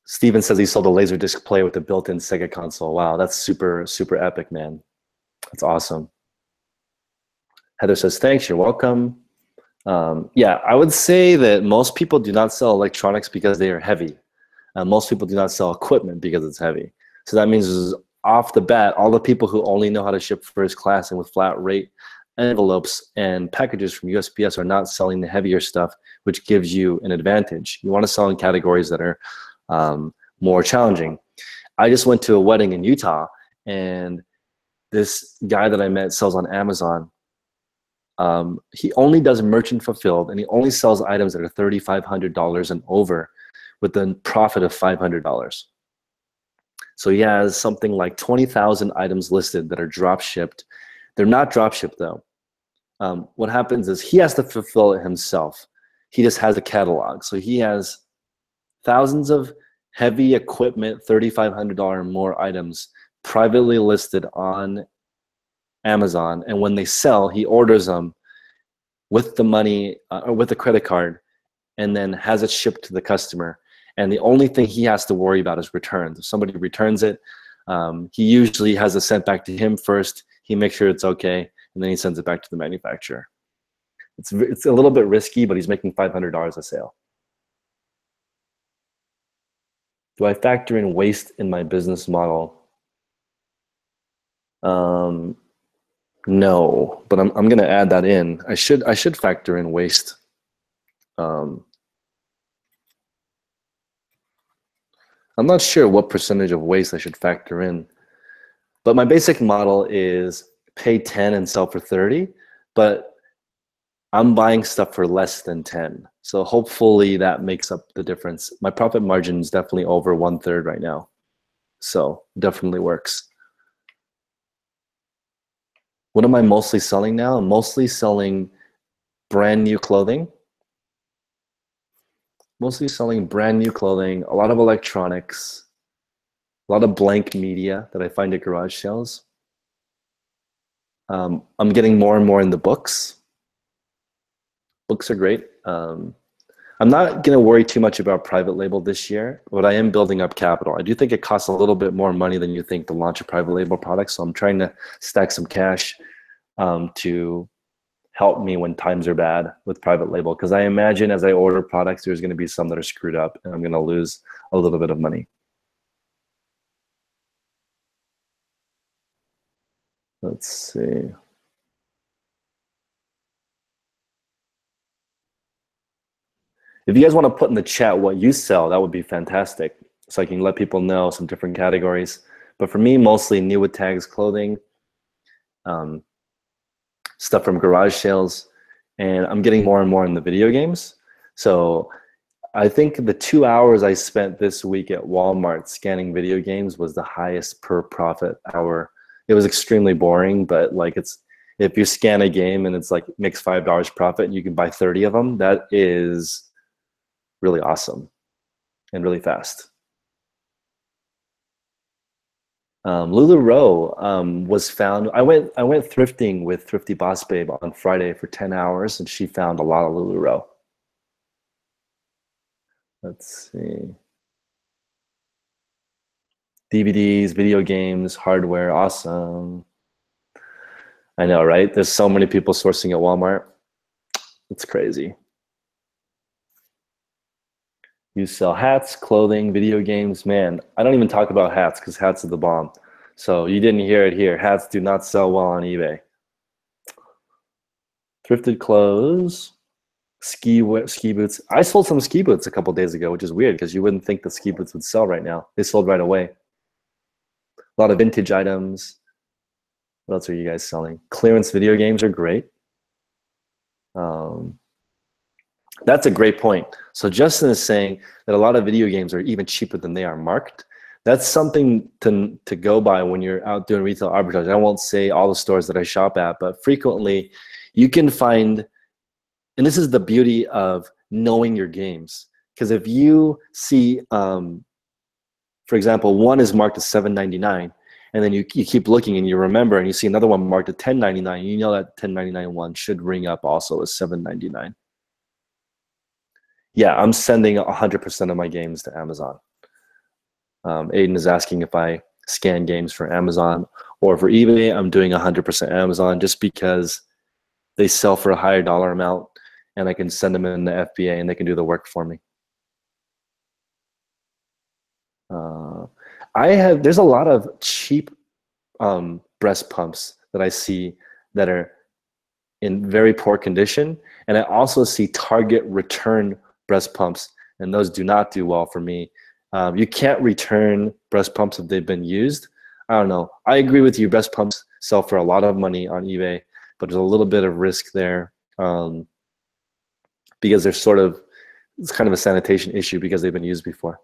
Steven says he sold a Laserdisc player with a built-in Sega console. Wow, that's super, super epic, man. That's awesome. Heather says, thanks, you're welcome. Yeah, I would say that most people do not sell electronics because they are heavy. Most people do not sell equipment because it's heavy. So that means off the bat, all the people who only know how to ship first class and with flat rate envelopes and packages from USPS are not selling the heavier stuff, which gives you an advantage. You want to sell in categories that are more challenging. I just went to a wedding in Utah, and this guy that I met sells on Amazon. He only does merchant fulfilled, and he only sells items that are $3,500 and over, with a profit of $500. So he has something like 20,000 items listed that are drop shipped. They're not drop shipped though. What happens is he has to fulfill it himself. He just has a catalog. So he has thousands of heavy equipment, $3,500 and more items privately listed on Amazon. And when they sell, he orders them with the money or with a credit card, and then has it shipped to the customer. And the only thing he has to worry about is returns. If somebody returns it, he usually has it sent back to him first. He makes sure it's okay, and then he sends it back to the manufacturer. It's a little bit risky, but he's making $500 a sale. Do I factor in waste in my business model? No, but I'm gonna add that in. I should factor in waste. I'm not sure what percentage of waste I should factor in, but my basic model is pay 10 and sell for 30, but I'm buying stuff for less than 10. So hopefully that makes up the difference. My profit margin is definitely over 1/3 right now. So definitely works. What am I mostly selling now? I'm mostly selling brand new clothing. Mostly selling brand new clothing, a lot of electronics, a lot of blank media that I find at garage sales. I'm getting more and more into books. Books are great. I'm not going to worry too much about private label this year, but I am building up capital. I do think it costs a little bit more money than you think to launch a private label product. So I'm trying to stack some cash to help me when times are bad with private label. Because I imagine as I order products, there's going to be some that are screwed up and I'm going to lose a little bit of money. Let's see. If you guys want to put in the chat what you sell, that would be fantastic. So I can let people know some different categories. But for me, mostly new with tags clothing, stuff from garage sales, and I'm getting more and more in the video games. So I think the 2 hours I spent this week at Walmart scanning video games was the highest per profit hour. It was extremely boring, but like if you scan a game and it's like makes $5 profit and you can buy 30 of them, that is really awesome and really fast. LuLaRoe was found. I went thrifting with Thrifty Boss Babe on Friday for 10 hours, and she found a lot of LuLaRoe. Let's see. DVDs, video games, hardware, awesome. I know, right? There's so many people sourcing at Walmart. It's crazy. You sell hats, clothing, video games. Man, I don't even talk about hats because hats are the bomb. So you didn't hear it here. Hats do not sell well on eBay. Thrifted clothes, ski boots. I sold some ski boots a couple days ago, which is weird because you wouldn't think the ski boots would sell right now. They sold right away. A lot of vintage items. What else are you guys selling? Clearance video games are great. That's a great point. So Justin is saying that a lot of video games are even cheaper than they are marked. That's something to go by when you're out doing retail arbitrage. I won't say all the stores that I shop at, but frequently you can find, and this is the beauty of knowing your games. Because if you see, for example, one is marked as $7.99, and then you keep looking and you remember and you see another one marked at $10.99, you know that $10.99 one should ring up also as $7.99. Yeah, I'm sending 100% of my games to Amazon. Aiden is asking if I scan games for Amazon or for eBay. I'm doing 100% Amazon just because they sell for a higher dollar amount and I can send them in the FBA and they can do the work for me. There's a lot of cheap breast pumps that I see that are in very poor condition. And I also see Target return breast pumps, and those do not do well for me. You can't return breast pumps if they've been used. I don't know. I agree with you. Breast pumps sell for a lot of money on eBay, but there's a little bit of risk there because it's kind of a sanitation issue because they've been used before.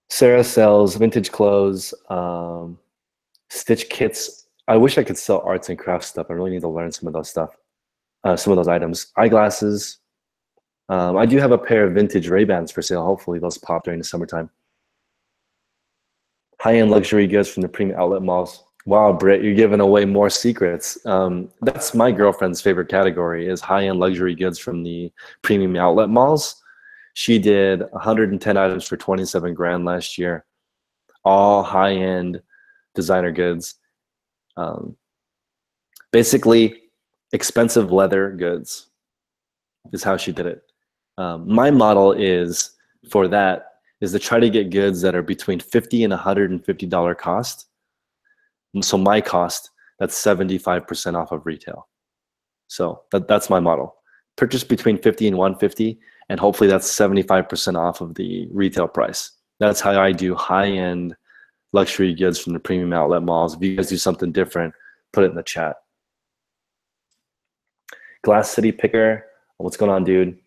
Sarah sells vintage clothes, stitch kits. I wish I could sell arts and crafts stuff. I really need to learn some of those stuff. Some of those items. Eyeglasses. I do have a pair of vintage Ray-Bans for sale. Hopefully those pop during the summertime. High-end luxury goods from the premium outlet malls. Wow, Britt, you're giving away more secrets. That's my girlfriend's favorite category is high-end luxury goods from the premium outlet malls. She did 110 items for 27 grand last year. All high-end designer goods. Basically, expensive leather goods is how she did it. My model is to try to get goods that are between $50 and $150 cost. So my cost, that's 75% off of retail. So that's my model. Purchase between 50 and 150, and hopefully that's 75% off of the retail price. That's how I do high-end luxury goods from the premium outlet malls. If you guys do something different, put it in the chat. Glass City Picker, what's going on, dude?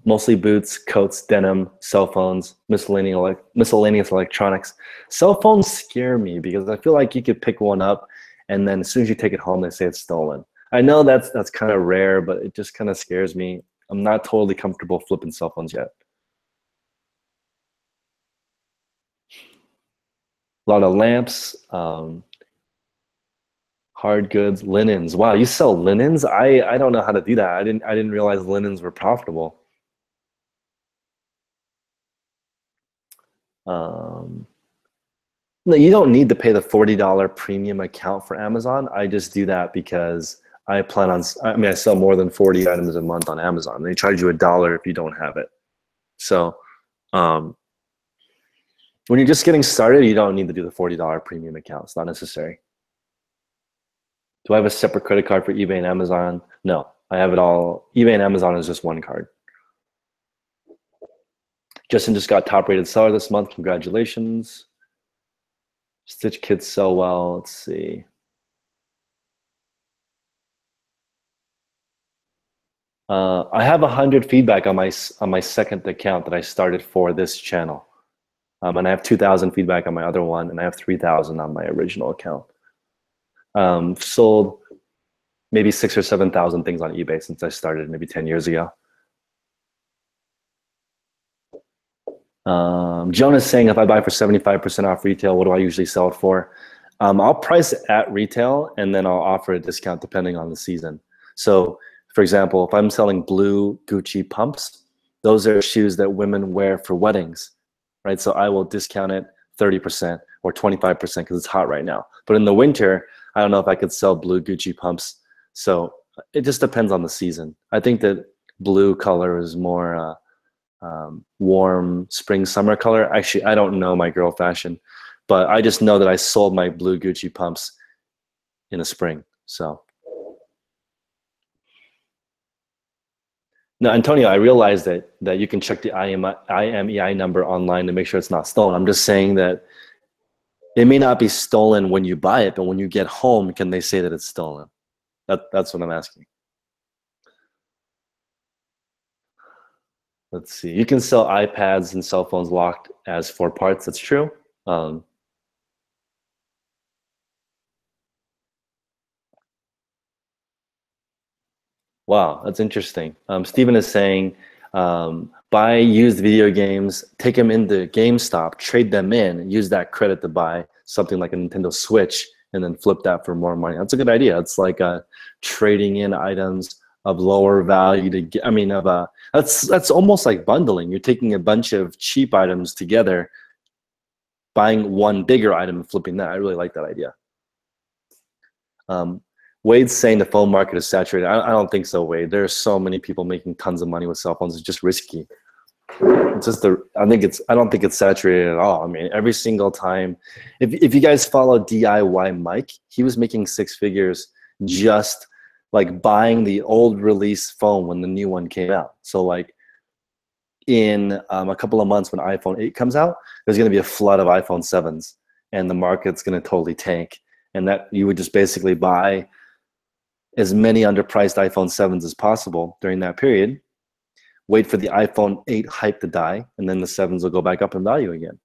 Mostly boots, coats, denim, cell phones, miscellaneous electronics. Cell phones scare me because I feel like you could pick one up and then as soon as you take it home, they say it's stolen. I know that's kind of rare, but it just kind of scares me. I'm not totally comfortable flipping cell phones yet. A lot of lamps, hard goods, linens. Wow, you sell linens? I don't know how to do that. I didn't realize linens were profitable. No, you don't need to pay the $40 premium account for Amazon. I just do that because I plan on, I mean, I sell more than 40 items a month on Amazon. They charge you $1 if you don't have it. So when you're just getting started, you don't need to do the $40 premium account. It's not necessary. Do I have a separate credit card for eBay and Amazon? No, I have it all. eBay and Amazon is just one card. Justin just got top rated seller this month. Congratulations. Stitch kits sell well. Let's see. I have 100 feedback on my second account that I started for this channel. And I have 2,000 feedback on my other one, and I have 3,000 on my original account. Sold maybe 6,000 or 7,000 things on eBay since I started maybe 10 years ago. Joan is saying, if I buy for 75% off retail, what do I usually sell it for? I'll price it at retail, and then I'll offer a discount depending on the season. So, for example, if I'm selling blue Gucci pumps, those are shoes that women wear for weddings, right? So I will discount it 30% or 25% because it's hot right now. But in the winter, I don't know if I could sell blue Gucci pumps. So it just depends on the season. I think that blue color is more warm spring summer color. Actually, I don't know my girl fashion, but I just know that I sold my blue Gucci pumps in the spring. So now, Antonio, I realize that you can check the IMEI number online to make sure it's not stolen. I'm just saying that it may not be stolen when you buy it, but when you get home, can they say that it's stolen? That's what I'm asking. Let's see. You can sell iPads and cell phones locked as 4 parts. That's true. Wow, that's interesting. Steven is saying, buy used video games, take them into GameStop, trade them in, use that credit to buy something like a Nintendo Switch, and then flip that for more money. That's a good idea. It's like trading in items of lower value to get, I mean, that's almost like bundling. You're taking a bunch of cheap items together, buying one bigger item and flipping that. I really like that idea. Wade's saying the phone market is saturated. I don't think so, Wade. There are so many people making tons of money with cell phones. It's just risky. It's just I don't think it's saturated at all. I mean, every single time, if you guys follow DIY Mike, he was making 6 figures just like buying the old release phone when the new one came out. So like in a couple of months when iPhone 8 comes out, there's going to be a flood of iPhone 7s and the market's going to totally tank. And that you would just basically buy as many underpriced iPhone 7s as possible during that period, wait for the iPhone 8 hype to die, and then the 7s will go back up in value again.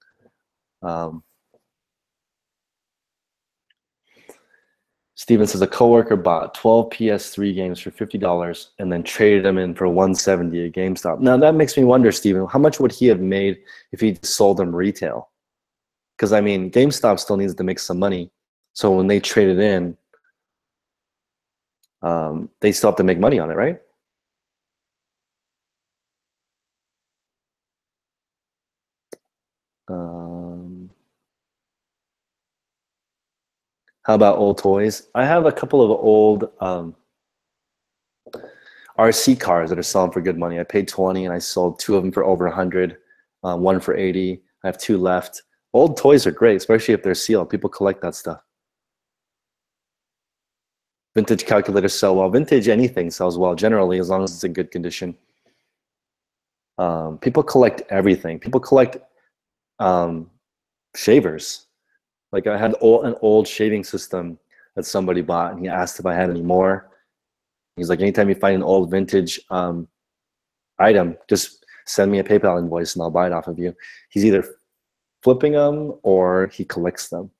Steven says a coworker bought 12 PS3 games for $50 and then traded them in for $170 at GameStop. Now that makes me wonder, Steven, how much would he have made if he sold them retail? Because I mean, GameStop still needs to make some money. So when they trade it in, they still have to make money on it, right? How about old toys? I have a couple of old RC cars that are selling for good money. I paid 20 and I sold 2 of them for over 100, 1 for 80. I have 2 left. Old toys are great, especially if they're sealed. People collect that stuff. Vintage calculators sell well. Vintage anything sells well, generally, as long as it's in good condition. People collect everything. People collect shavers. Like I had an old shaving system that somebody bought, and he asked if I had any more. He's like, anytime you find an old vintage item, just send me a PayPal invoice and I'll buy it off of you. He's either flipping them or he collects them.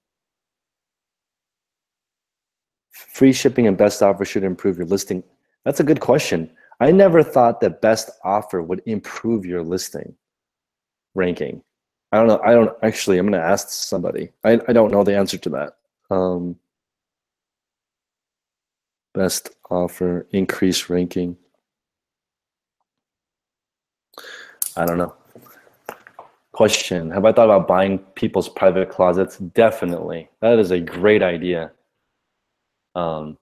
Free shipping and best offer should improve your listing. That's a good question. I never thought that best offer would improve your listing ranking. I don't know. I don't actually, I'm going to ask somebody. I don't know the answer to that. Best offer, increase ranking. I don't know. Question, have I thought about buying people's private closets? Definitely. That is a great idea. So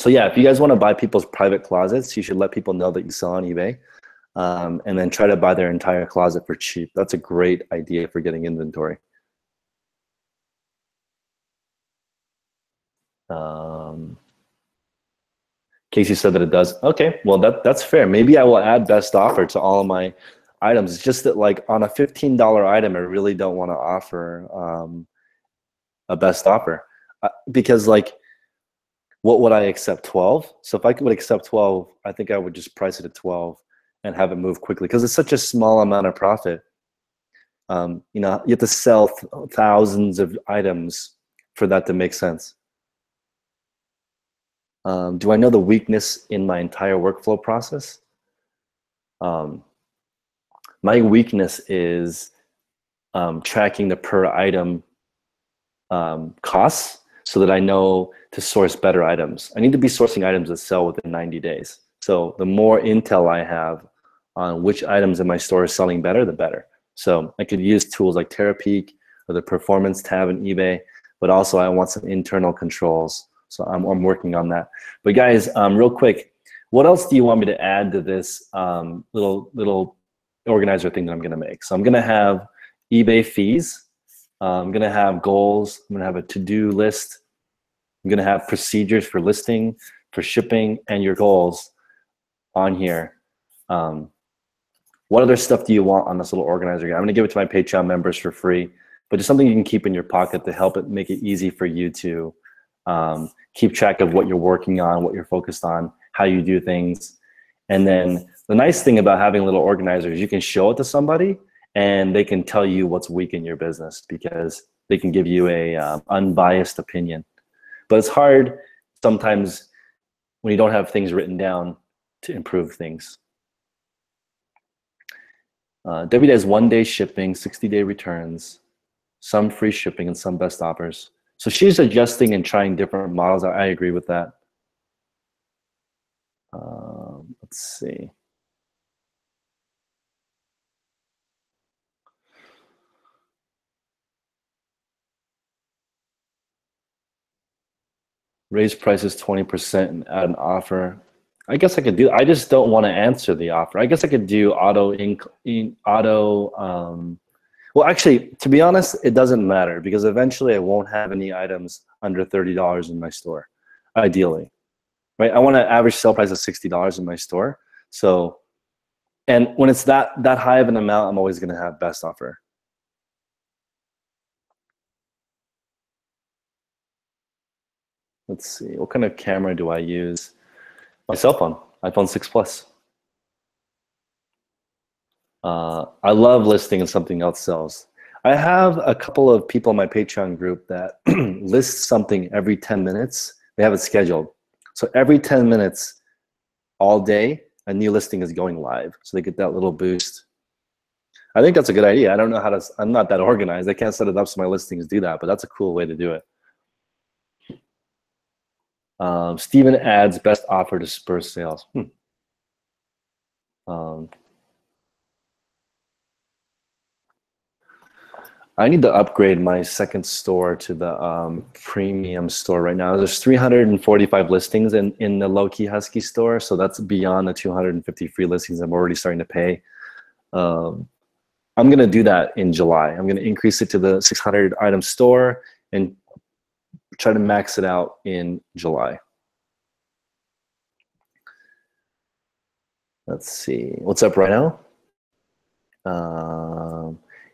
yeah, if you guys want to buy people's private closets, you should let people know that you sell on eBay, and then try to buy their entire closet for cheap. That's a great idea for getting inventory. Casey said that it does. Okay, well that's fair. Maybe I will add best offer to all of my items. It's just that like on a $15 item, I really don't want to offer a best offer because like, what would I accept? 12? So if I would accept 12, I think I would just price it at 12 and have it move quickly because it's such a small amount of profit. You know, you have to sell thousands of items for that to make sense. Do I know the weakness in my entire workflow process? My weakness is tracking the per item costs so that I know to source better items. I need to be sourcing items that sell within 90 days. So the more intel I have on which items in my store are selling better, the better. So I could use tools like Terapeak or the performance tab in eBay, but also I want some internal controls. So I'm working on that. But guys, real quick, what else do you want me to add to this little organizer thing that I'm gonna make? So I'm gonna have eBay fees. I'm gonna have goals. I'm gonna have a to-do list. I'm gonna have procedures for listing, for shipping, and your goals on here. What other stuff do you want on this little organizer? I'm gonna give it to my Patreon members for free, but just something you can keep in your pocket to help it make it easy for you to keep track of what you're working on, what you're focused on, how you do things. And then the nice thing about having a little organizer is you can show it to somebody and they can tell you what's weak in your business because they can give you a unbiased opinion. But it's hard sometimes when you don't have things written down to improve things. Debbie does 1-day shipping, 60-day returns, some free shipping, and some best offers. So she's adjusting and trying different models. I agree with that. Let's see. Raise prices 20% and add an offer. I guess I could do. I just don't want to answer the offer. I guess I could do well, actually, to be honest, it doesn't matter because eventually I won't have any items under $30 in my store, ideally, right? I want an average sale price of $60 in my store. So, and when it's that high of an amount, I'm always going to have best offer. Let's see, what kind of camera do I use? My cell phone, iPhone 6 Plus. I love listing and something else sells. I have a couple of people in my Patreon group that list something every 10 minutes. They have it scheduled. So every 10 minutes, all day, a new listing is going live. So they get that little boost. I think that's a good idea. I don't know how to, I'm not that organized. I can't set it up so my listings do that, but that's a cool way to do it. Steven adds best offer to spur sales. I need to upgrade my second store to the premium store right now. There's 345 listings in the low-key Husky store, so that's beyond the 250 free listings I'm already starting to pay. I'm going to do that in July. I'm going to increase it to the 600 item store and try to max it out in July. Let's see. What's up right now?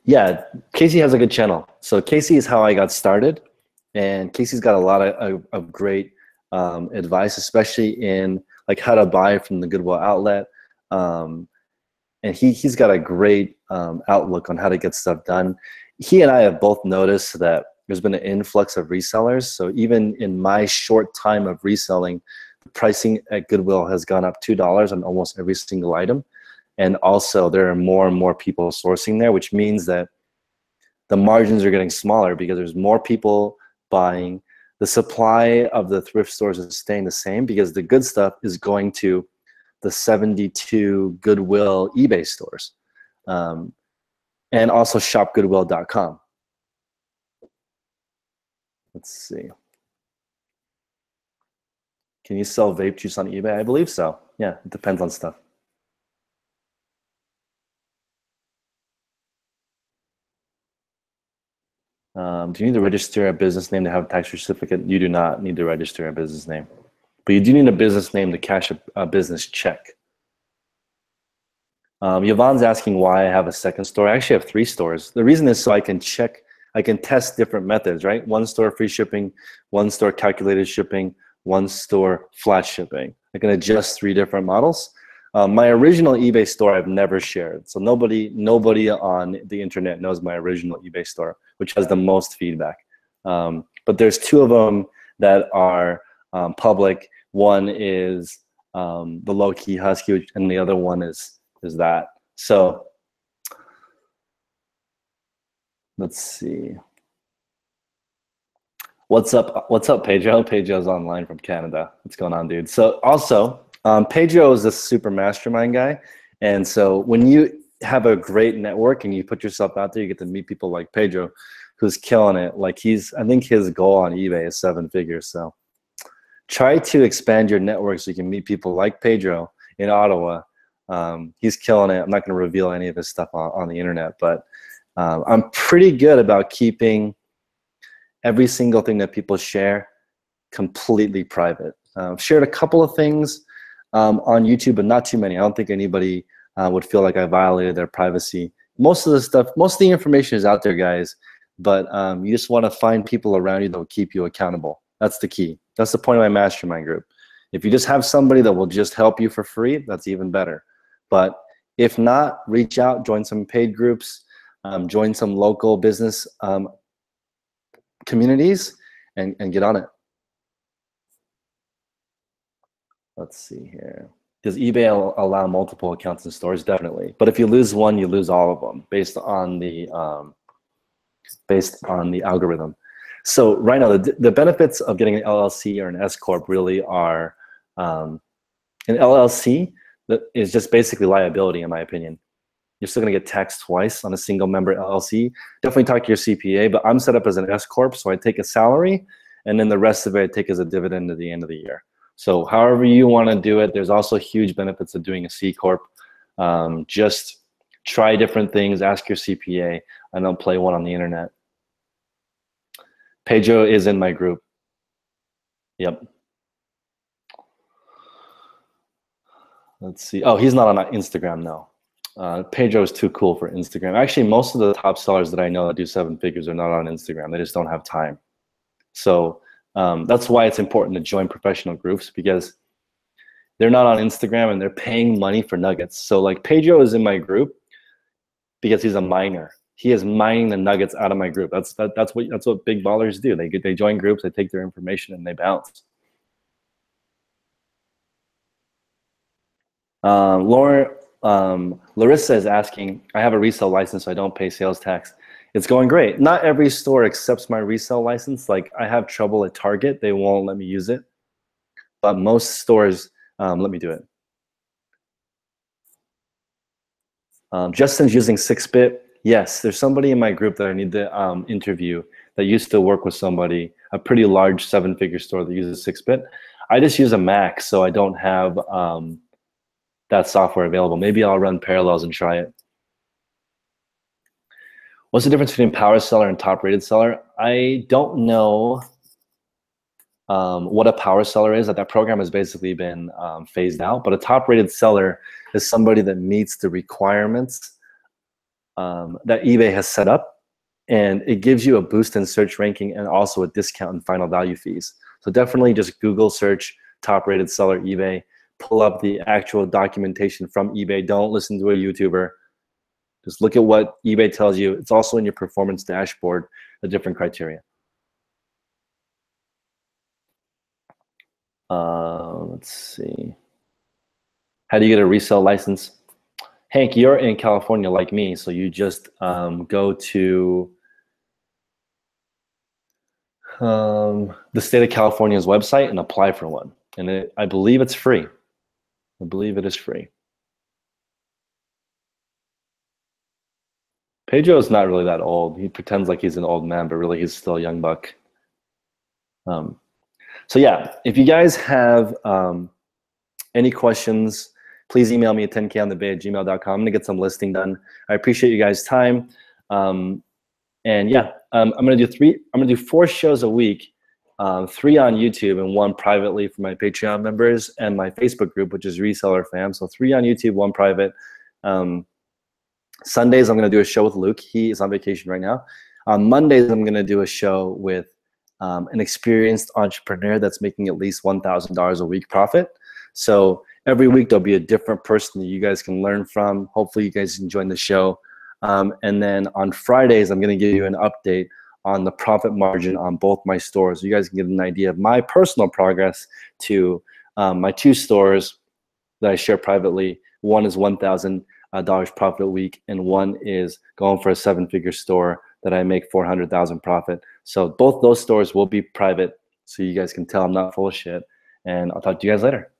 Yeah, Casey has a good channel. So Casey is how I got started. And Casey's got a lot of great advice, especially in like how to buy from the Goodwill outlet. And he's got a great outlook on how to get stuff done. He and I have both noticed that there's been an influx of resellers. So even in my short time of reselling, the pricing at Goodwill has gone up $2 on almost every single item. And also there are more and more people sourcing there, which means that the margins are getting smaller because there's more people buying. The supply of the thrift stores is staying the same because the good stuff is going to the 72 Goodwill eBay stores, and also shopgoodwill.com. Let's see. Can you sell vape juice on eBay? I believe so. Yeah, it depends on stuff. Do you need to register a business name to have a tax certificate? You do not need to register a business name, but you do need a business name to cash a business check. Yvonne's asking why I have a second store. I actually have 3 stores. The reason is so I can test different methods, right? 1 store free shipping, 1 store calculated shipping, 1 store flat shipping. I can adjust 3 different models. My original eBay store I've never shared. So nobody on the internet knows my original eBay store, which has the most feedback. But there's 2 of them that are public. One is the Low Key Husky, and the other one is that. So let's see. What's up, Pedro? Pedro's online from Canada. What's going on, dude? So also, Pedro is a super mastermind guy. And so when you have a great network and you put yourself out there, you get to meet people like Pedro, who's killing it. Like I think his goal on eBay is 7 figures. So try to expand your network so you can meet people like Pedro in Ottawa. He's killing it. I'm not going to reveal any of his stuff on the internet, but I'm pretty good about keeping every single thing that people share completely private. I've shared a couple of things on YouTube, but not too many. I don't think anybody would feel like I violated their privacy. Most of the information is out there, guys, but you just want to find people around you that will keep you accountable. That's the key. That's the point of my mastermind group. If you just have somebody that will just help you for free, that's even better. But if not, reach out, join some paid groups, join some local business communities, and get on it. Let's see here. Does eBay allow multiple accounts and stores? Definitely. But if you lose one, you lose all of them based on the algorithm. So right now, the benefits of getting an LLC or an S Corp really are an LLC that is just basically liability, in my opinion. You're still going to get taxed twice on a single member LLC. Definitely talk to your CPA, but I'm set up as an S Corp, so I take a salary, and then the rest of it I take as a dividend at the end of the year. So however you want to do it, there's also huge benefits of doing a C Corp. Just try different things, ask your CPA, and don't play one on the internet. Pedro is in my group. Yep. Let's see. Oh, he's not on Instagram now. Pedro is too cool for Instagram. Actually, most of the top sellers that I know that do 7 figures are not on Instagram. They just don't have time. So that's why it's important to join professional groups, because they're not on Instagram and they're paying money for nuggets. So like Pedro is in my group because he's a miner. He is mining the nuggets out of my group. That's what big ballers do. They join groups, they take their information, and they bounce. Larissa is asking, I have a resale license, so I don't pay sales tax. It's going great. Not every store accepts my resale license. Like I have trouble at Target. They won't let me use it. But most stores let me do it. Justin's using 6-bit. Yes, there's somebody in my group that I need to interview that used to work with somebody, a pretty large 7-figure store that uses 6-bit. I just use a Mac, so I don't have that software available. Maybe I'll run Parallels and try it. What's the difference between power seller and top rated seller? I don't know what a power seller is. That program has basically been phased out, but a top rated seller is somebody that meets the requirements that eBay has set up, and it gives you a boost in search ranking and also a discount in final value fees. So definitely just Google search top rated seller eBay, pull up the actual documentation from eBay. Don't listen to a YouTuber. Just look at what eBay tells you. It's also in your performance dashboard, the different criteria. Let's see. How do you get a resale license? Hank, you're in California like me, so you just go to the state of California's website and apply for one. And I believe it's free. I believe it is free. Pedro is not really that old. He pretends like he's an old man, but really he's still a young buck. So yeah, if you guys have any questions, please email me at 10konthebay@gmail.com. I'm gonna get some listing done. I appreciate you guys' time. And yeah, I'm gonna do 4 shows a week, 3 on YouTube and 1 privately for my Patreon members and my Facebook group, which is Reseller Fam. So 3 on YouTube, 1 private. Sundays, I'm gonna do a show with Luke. He is on vacation right now. On Mondays, I'm gonna do a show with an experienced entrepreneur that's making at least $1,000 a week profit. So every week there'll be a different person that you guys can learn from. Hopefully you guys can join the show. And then on Fridays, I'm gonna give you an update on the profit margin on both my stores. So you guys can get an idea of my personal progress to my 2 stores that I share privately. One is $1,000 profit a week, and one is going for a 7-figure store that I make $400,000 profit. So both those stores will be private, so you guys can tell I'm not full of shit. And I'll talk to you guys later.